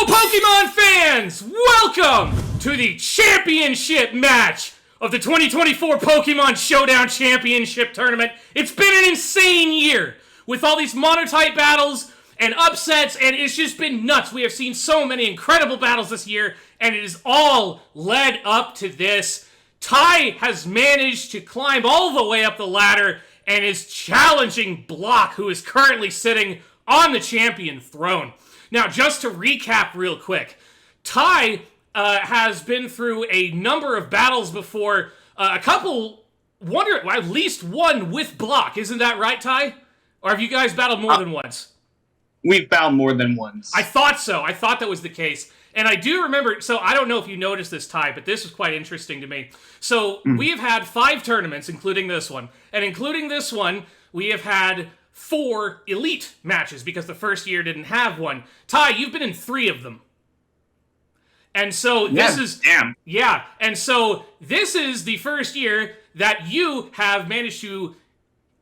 Hello, Pokemon fans! Welcome to the championship match of the 2024 Pokemon Showdown Championship Tournament. It's been an insane year with all these monotype battles and upsets, and it's just been nuts. We have seen so many incredible battles this year, and it has all led up to this. Ty has managed to climb all the way up the ladder and is challenging Block, who is currently sitting on the champion throne. Now, just to recap real quick, Ty has been through a number of battles before, at least one with Block. Isn't that right, Ty? Or have you guys battled more than once? We've battled more than once. I thought so. I thought that was the case. And I do remember, so I don't know if you noticed this, Ty, but this was quite interesting to me. So we have had 5 tournaments, including this one. And including this one, we have had 4 elite matches, because the first year didn't have one. Ty, you've been in 3 of them. And so this is... Damn. Yeah, and so this is the first year that you have managed to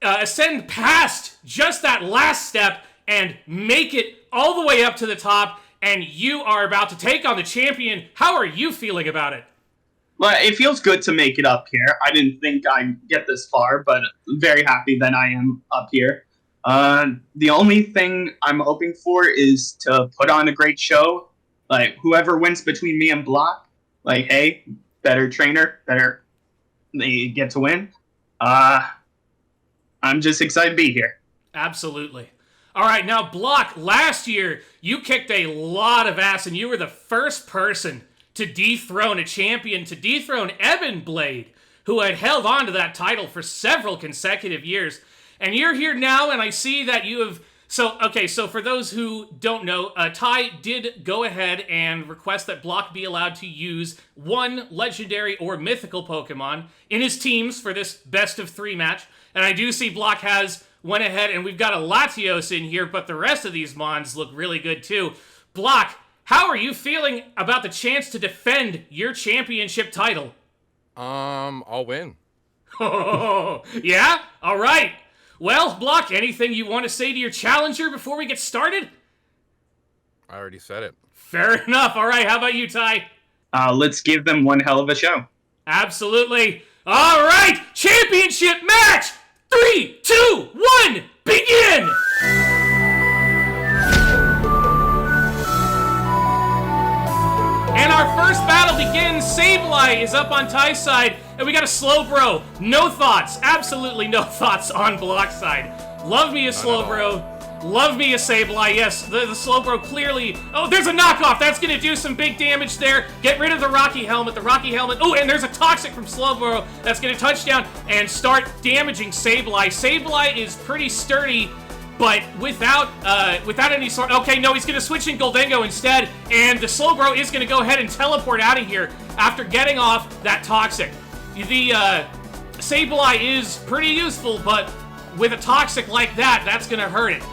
ascend past just that last step and make it all the way up to the top, and you are about to take on the champion. How are you feeling about it? Well, it feels good to make it up here. I didn't think I'd get this far, but very happy that I am up here. The only thing I'm hoping for is to put on a great show. Like, whoever wins between me and Block, like, hey, better trainer, they get to win. I'm just excited to be here. Absolutely. All right, now, Block, last year, you kicked a lot of ass, and you were the first person to dethrone a champion, to dethrone Ebon Blade, who had held on to that title for several consecutive years. And you're here now, and I see that you have... So for those who don't know, Ty did go ahead and request that Block be allowed to use one legendary or mythical Pokemon in his teams for this best of 3 match. And I do see Block has went ahead, and we've got a Latios in here, but the rest of these Mons look really good too. Block, how are you feeling about the chance to defend your championship title? I'll win. Oh, yeah? All right. Well, Block, anything you want to say to your challenger before we get started? I already said it. Fair enough. All right, how about you, Ty? Let's give them one hell of a show. Absolutely. All right, championship match! 3, 2, 1, begin! And our first battle begins. Sableye is up on Ty's side, and we got a Slowbro. No thoughts, absolutely no thoughts on Block's side. Love me a Slowbro. Love me a Sableye. Yes, the Slowbro clearly... Oh, there's a knockoff. That's going to do some big damage there. Get rid of the Rocky Helmet. Oh, and there's a Toxic from Slowbro. That's going to touch down and start damaging Sableye. Sableye is pretty sturdy, but without any sort... Okay, no, he's going to switch in Gholdengo instead, and the Slowbro is going to go ahead and teleport out of here after getting off that Toxic. The Sableye is pretty useful, but with a Toxic like that, that's going to hurt it.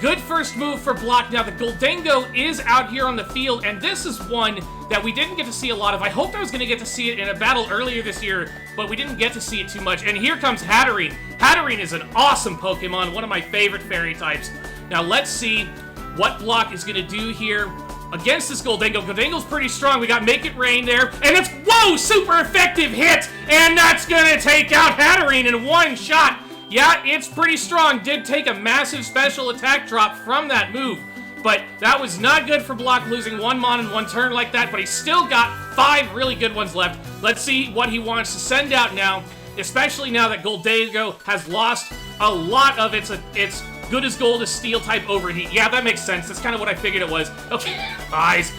Good first move for Block. Now, the Gholdengo is out here on the field, and this is one that we didn't get to see a lot of. I hoped I was going to get to see it in a battle earlier this year, but we didn't get to see it too much. And here comes Hatterene. Hatterene is an awesome Pokemon, one of my favorite fairy types. Now, let's see what Block is going to do here against this Gholdengo. Gholdengo's pretty strong. We got Make It Rain there, and it's, whoa, super effective hit, and that's going to take out Hatterene in one shot. Yeah, it's pretty strong. Did take a massive special attack drop from that move, but that was not good for Block, losing 1 Mon in 1 turn like that, but he's still got 5 really good ones left. Let's see what he wants to send out now, especially now that Gholdengo has lost a lot of its good as gold as steel type overheat. Yeah, that makes sense. That's kind of what I figured it was. Okay, eyes.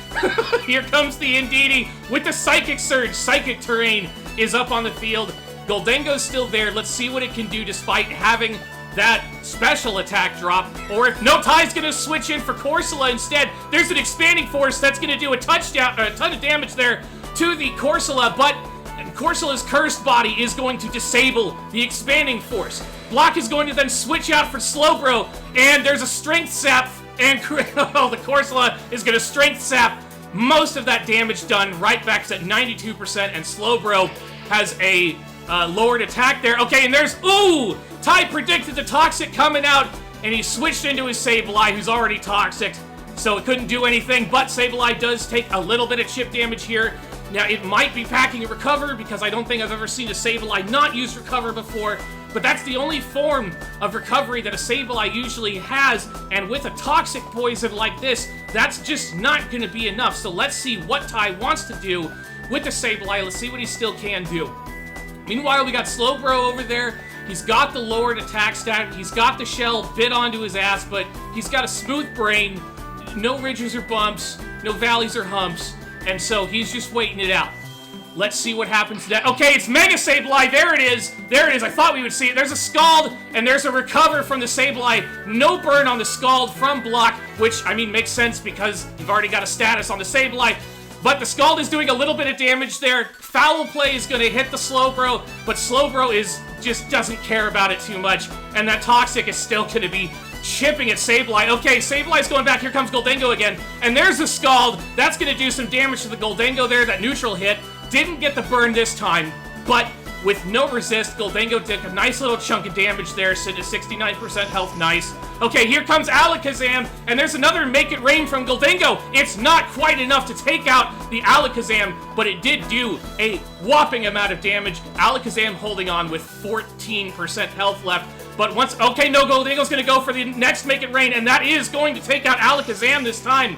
Here comes the Indeedee with the Psychic Surge. Psychic Terrain is up on the field. Gholdengo's still there. Let's see what it can do despite having that special attack drop. Or if no, Ty's gonna switch in for Corsola instead. There's an Expanding Force that's gonna do a ton of damage there to the Corsola, but Corsola's Cursed Body is going to disable the Expanding Force. Block is going to then switch out for Slowbro, and there's a Strength Sap, and the Corsola is gonna Strength Sap. Most of that damage done, right back to 92%, and Slowbro has a lowered attack there. Okay, and there's... Ooh! Ty predicted the Toxic coming out, and he switched into his Sableye, who's already Toxic. so it couldn't do anything, but Sableye does take a little bit of chip damage here. Now, it might be packing a Recover, because I don't think I've ever seen a Sableye not use Recover before, but that's the only form of recovery that a Sableye usually has, and with a Toxic Poison like this, that's just not going to be enough. So let's see what Ty wants to do with the Sableye. Let's see what he still can do. Meanwhile, we got Slowbro over there. He's got the lowered attack stat. He's got the shell bit onto his ass, but he's got a smooth brain. No ridges or bumps, no valleys or humps, and so he's just waiting it out. Let's see what happens next. Okay, it's Mega Sableye. There it is. There it is. I thought we would see it. There's a Scald, and there's a Recover from the Sableye. No burn on the Scald from Block, which, I mean, makes sense because you've already got a status on the Sableye. But the Scald is doing a little bit of damage there. Foul Play is going to hit the Slowbro, but Slowbro just doesn't care about it too much, and that Toxic is still going to be chipping at Sableye. Okay, Sableye's going back. Here comes Goldengo again, and there's the Scald. That's going to do some damage to the Goldengo there. That neutral hit didn't get the burn this time, but with no resist, Goldengo took a nice little chunk of damage there, sitting at 69% health. Nice. Okay, here comes Alakazam, and there's another Make It Rain from Goldengo. It's not quite enough to take out the Alakazam, but it did do a whopping amount of damage. Alakazam holding on with 14% health left. But once, okay, no, Goldengo's going to go for the next Make It Rain, and that is going to take out Alakazam this time.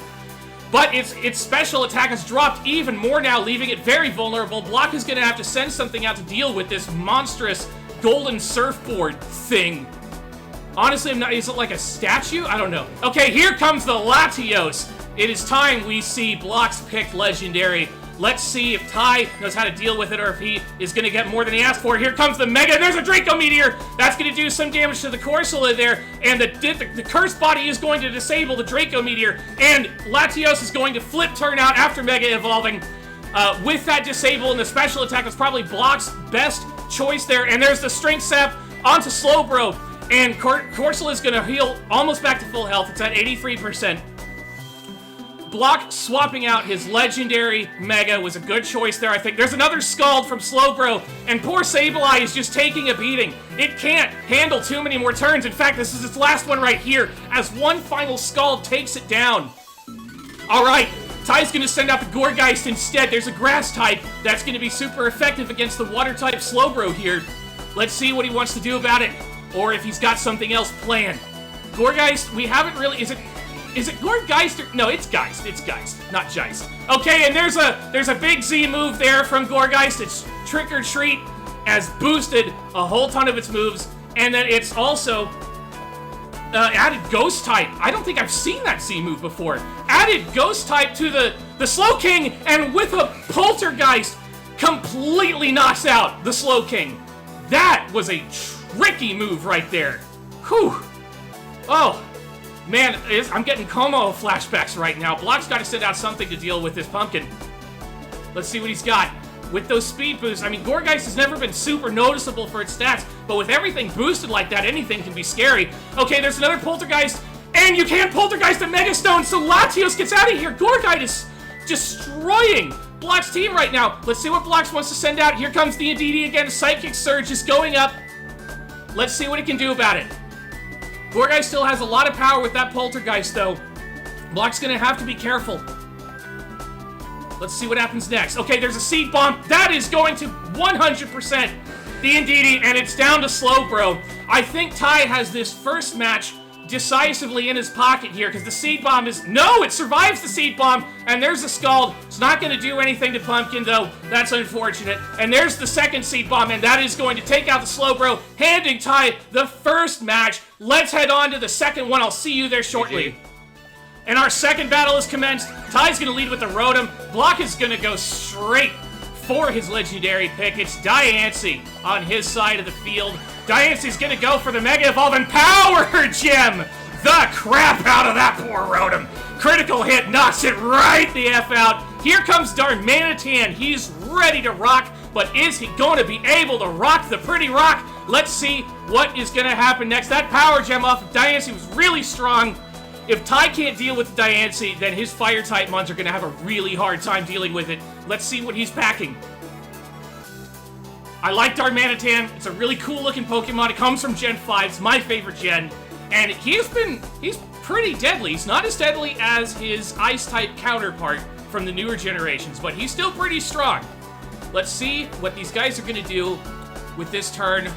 But its special attack has dropped even more now, leaving it very vulnerable. Block is going to have to send something out to deal with this monstrous golden surfboard thing. Honestly, is it like a statue? I don't know. Okay, here comes the Latios. It is time we see Block's picked legendary. Let's see if Ty knows how to deal with it or if he is going to get more than he asked for. Here comes the Mega. There's a Draco Meteor. That's going to do some damage to the Corsola there. And the Curse Body is going to disable the Draco Meteor. And Latios is going to flip turn out after Mega Evolving. With that disable and the special attack, that's probably Block's best choice there. And there's the Strength Sap onto Slowbro. And Corsola is going to heal almost back to full health. It's at 83%. Block swapping out his legendary Mega was a good choice there, I think. There's another Scald from Slowbro, and poor Sableye is just taking a beating. It can't handle too many more turns. In fact, this is its last one right here, as one final Scald takes it down. Alright, Ty's going to send out the Gourgeist instead. There's a Grass type that's going to be super effective against the Water type Slowbro here. Let's see what he wants to do about it, or if he's got something else planned. Gourgeist, we haven't really... Is it Gourgeist or... No, it's Geist. It's Geist, not Geist. Okay, and there's a big Z move there from Gourgeist. It's Trick or Treat has boosted a whole ton of its moves, and then it's also added Ghost type. I don't think I've seen that Z move before. Added Ghost type to the Slow King, and with a Poltergeist, completely knocks out the Slow King. That was a tricky move right there. Whew. Oh. Man, I'm getting Como flashbacks right now. Block's got to send out something to deal with this pumpkin. Let's see what he's got. With those speed boosts, I mean, Gourgeist has never been super noticeable for its stats, but with everything boosted like that, anything can be scary. Okay, there's another Poltergeist, and you can't Poltergeist a Mega Stone, so Latios gets out of here. Gourgeist is destroying Block's team right now. Let's see what Block wants to send out. Here comes the Indeedee again. Psychic Surge is going up. Let's see what it can do about it. Gourgeist still has a lot of power with that Poltergeist, though. Block's gonna have to be careful. Let's see what happens next. Okay, there's a Seed Bomb. That is going to 100% the Indeedee, and it's down to Slowbro. I think Ty has this first match decisively in his pocket here, because the Seed Bomb is... No, it survives the Seed Bomb, and there's the Scald. It's not going to do anything to Pumpkin, though. That's unfortunate. And there's the second Seed Bomb, and that is going to take out the Slowbro, handing Ty the first match. Let's head on to the second one. I'll see you there shortly. And our second battle is commenced. Ty's going to lead with the Rotom. Block is going to go straight for his legendary pick. It's Diancie on his side of the field. Diancie's gonna go for the Mega Evolve and Power Gem! The crap out of that poor Rotom. Critical hit knocks it right the F out. Here comes Darmanitan. He's ready to rock, but is he going to be able to rock the pretty rock? Let's see what is going to happen next. That Power Gem off of Diancie was really strong. If Ty can't deal with the Diancie, then his Fire-type mons are going to have a really hard time dealing with it. Let's see what he's packing. I like Darmanitan. It's a really cool-looking Pokemon. It comes from Gen 5. It's my favorite gen. And he's pretty deadly. He's not as deadly as his Ice-type counterpart from the newer generations, but he's still pretty strong. Let's see what these guys are going to do with this turn.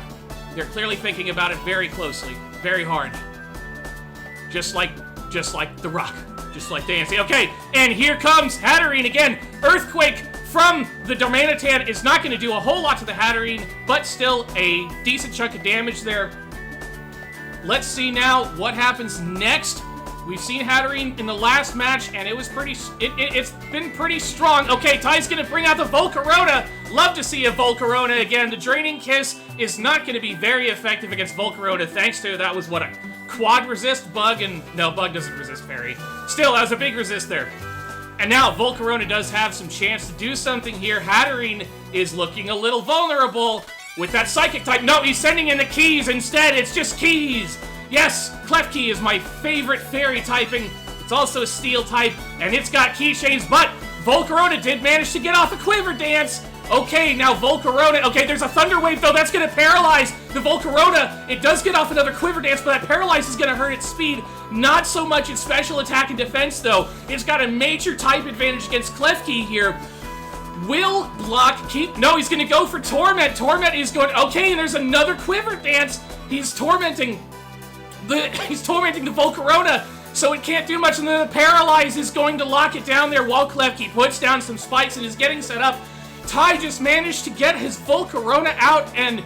They're clearly thinking about it very closely, very hard. Just like the Rock, just like Dancy. Okay, and here comes Hatterene again. Earthquake from the Darmanitan is not going to do a whole lot to the Hatterene, but still a decent chunk of damage there. Let's see now what happens next. We've seen Hatterene in the last match, and it was pretty. It's been pretty strong. Okay, Ty's gonna bring out the Volcarona. Love to see a Volcarona again. The Draining Kiss is not going to be very effective against Volcarona, thanks to that was what, a quad resist bug, and no, bug doesn't resist fairy. Still, that was a big resist there. And now Volcarona does have some chance to do something here. Hatterene is looking a little vulnerable with that Psychic type. No, he's sending in the Keys instead. It's just Keys. Yes, Klefki is my favorite fairy typing. It's also a steel type, and it's got keychains, but Volcarona did manage to get off a Quiver Dance. Okay, now Volcarona. Okay, there's a Thunder Wave, though. That's going to paralyze the Volcarona. It does get off another Quiver Dance, but that paralyze is going to hurt its speed. Not so much its special attack and defense, though. It's got a major type advantage against Klefki here. Will Block keep... No, he's going to go for Torment. Torment is going... Okay, and there's another Quiver Dance. He's tormenting the Volcarona, so it can't do much, and then the Paralyze is going to lock it down there while Klefki puts down some spikes and is getting set up. Ty just managed to get his Volcarona out and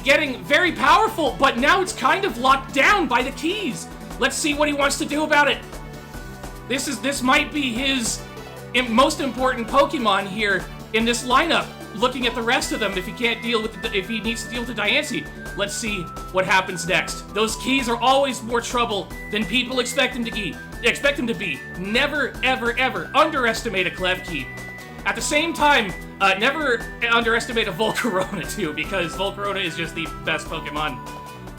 getting very powerful, but now it's kind of locked down by the Keys. Let's see what he wants to do about it. This might be his most important Pokemon here in this lineup. Looking at the rest of them, if he can't deal with if he needs to deal with the Diancie, let's see what happens next. Those Keys are always more trouble than people expect them to be. Never, ever, ever underestimate a Klefki. At the same time, never underestimate a Volcarona too, because Volcarona is just the best Pokemon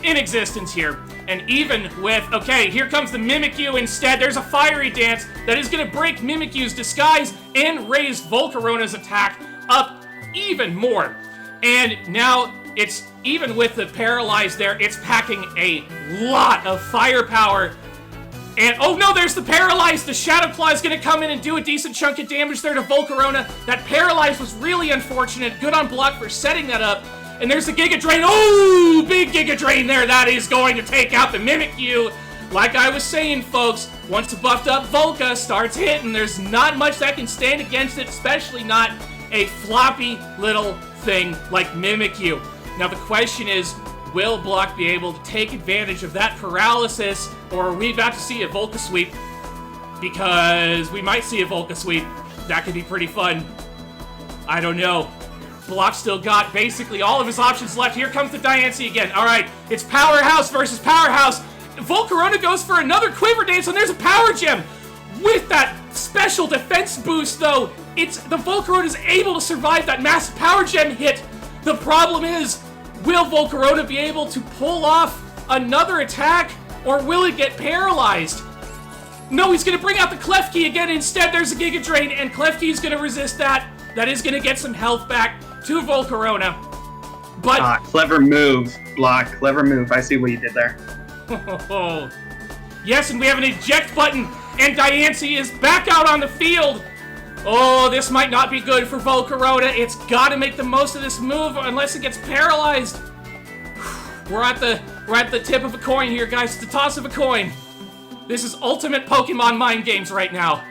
in existence here. And even with, okay, here comes the Mimikyu instead. There's a Fiery Dance that is going to break Mimikyu's disguise and raise Volcarona's attack up even more. And now it's, even with the Paralyze there, it's packing a lot of firepower. And, oh no, there's the Paralyze! The Shadow Claw is going to come in and do a decent chunk of damage there to Volcarona. That Paralyze was really unfortunate. Good on Block for setting that up. And there's the Giga Drain. Oh, big Giga Drain there. That is going to take out the Mimikyu. Like I was saying, folks, once the buffed up Volca starts hitting, there's not much that can stand against it, especially not a floppy little thing like Mimikyu. Now the question is, will Block be able to take advantage of that paralysis, or are we about to see a Volca Sweep? Because we might see a Volca Sweep. That could be pretty fun. I don't know. Block still got basically all of his options left. Here comes the Diancie again. Alright, it's Powerhouse versus Powerhouse. Volcarona goes for another Quiver Dance, and there's a Power Gem. With that special defense boost, though, the Volcarona is able to survive that massive Power Gem hit. The problem is, will Volcarona be able to pull off another attack, or will it get paralyzed? No, he's going to bring out the Klefki again. Instead, there's a Giga Drain, and Klefki is going to resist that. That is going to get some health back to Volcarona. But clever move, Block. Clever move. I see what you did there. Yes, and we have an eject button, and Diancie is back out on the field. Oh, this might not be good for Volcarona. It's got to make the most of this move, unless it gets paralyzed. We're at the tip of a coin here, guys. It's the toss of a coin. This is ultimate Pokemon mind games right now.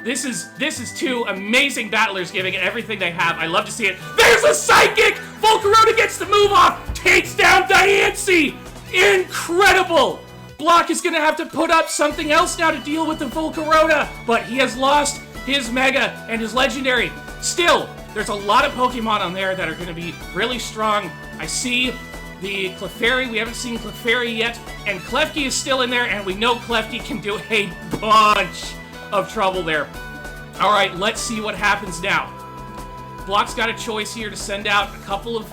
This is two amazing battlers giving it everything they have. I love to see it. There's a Psychic! Volcarona gets the move off, takes down Diancie! Incredible! Block is gonna have to put up something else now to deal with the Volcarona, but he has lost his Mega and his Legendary. Still, there's a lot of Pokemon on there that are gonna be really strong. I see the Clefairy. We haven't seen Clefairy yet, and Klefki is still in there, and we know Klefki can do a bunch of trouble there. All right, let's see what happens now. Block's got a choice here to send out a couple of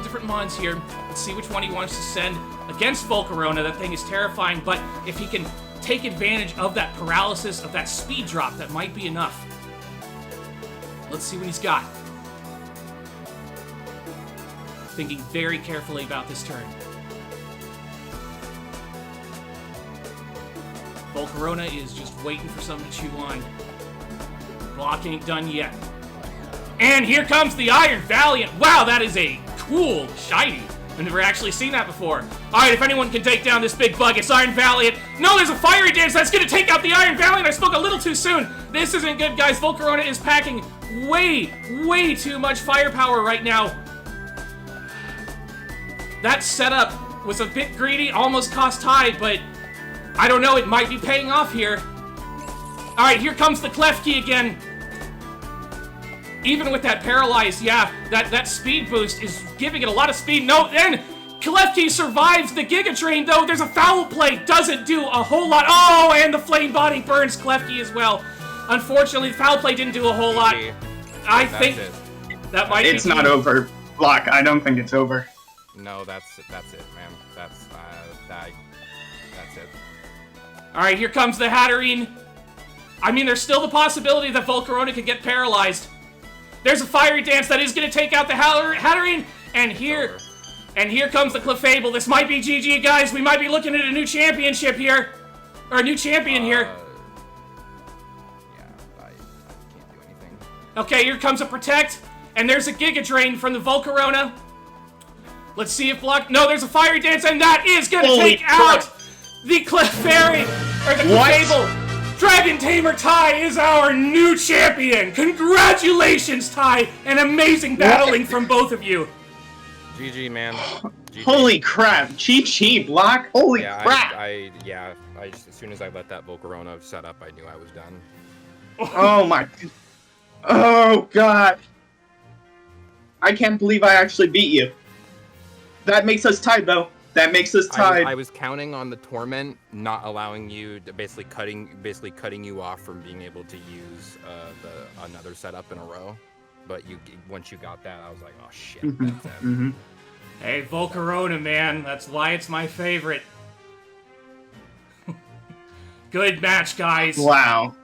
different mons here. Let's see which one he wants to send against Volcarona. That thing is terrifying, but if he can take advantage of that paralysis, of that speed drop, that might be enough. Let's see what he's got. Thinking very carefully about this turn. Volcarona is just waiting for something to chew on. Block ain't done yet. And here comes the Iron Valiant. Wow, that is a cool shiny. I've never actually seen that before. Alright, if anyone can take down this big bug, it's Iron Valiant. No, there's a Fiery Dance that's gonna take out the Iron Valiant. I spoke a little too soon. This isn't good, guys. Volcarona is packing way too much firepower right now. That setup was a bit greedy, almost cost Ty, but I don't know, it might be paying off here. Alright, here comes the Klefki again. Even with that paralyzed, yeah, that speed boost is giving it a lot of speed. No, and Klefki survives the Giga Drain, though. There's a foul play, doesn't do a whole lot. Oh, and the Flame Body burns Klefki as well. Unfortunately, the foul play didn't do a whole lot. I think that might be... It's not over, Block. I don't think it's over. No, that's it, man. That's it. Alright, here comes the Hatterene. I mean, there's still the possibility that Volcarona could get paralyzed. There's a Fiery Dance that is going to take out the Hatterene, and here comes the Clefable. This might be GG, guys. We might be looking at a new championship here. Or a new champion here. Yeah, I can't do anything. Okay, here comes a Protect, and there's a Giga Drain from the Volcarona. Let's see if Block... No, there's a Fiery Dance, and that is going to take out the Clefairy, or the Clefable. Dragontamerty9 is our new champion! Congratulations, Ty! An amazing battling from both of you! GG, man. GG. Holy crap! Cheap, Block! Holy crap! As soon as I let that Volcarona set up, I knew I was done. Oh my... Oh god! I can't believe I actually beat you. That makes us tied, though. That makes us tied. I was counting on the Torment not allowing you to basically cutting you off from being able to use another setup in a row. But once you got that, I was like, oh shit, that's it. Hey, Volcarona, man, that's why it's my favorite. Good match, guys. Wow.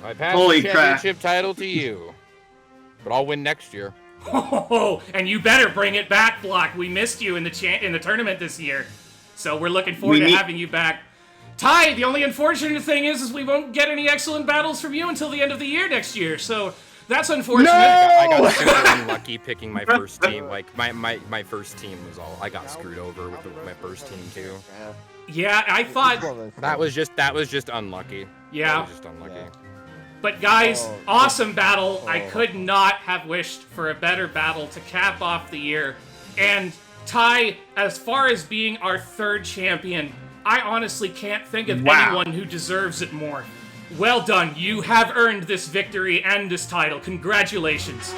I passed the championship title to you, but I'll win next year. Oh, and you better bring it back, Block. We missed you in the tournament this year, so we're looking forward to having you back. Ty, the only unfortunate thing is we won't get any excellent battles from you until the end of the year next year, so that's unfortunate. No! I got super unlucky picking my first team. Like, my first team was all... I got screwed over with my first team, too. Yeah, I thought... That was just unlucky. Yeah. That was just unlucky. Yeah. But guys, awesome battle. I could not have wished for a better battle to cap off the year. And Ty, as far as being our third champion, I honestly can't think of anyone who deserves it more. Well done. You have earned this victory and this title. Congratulations.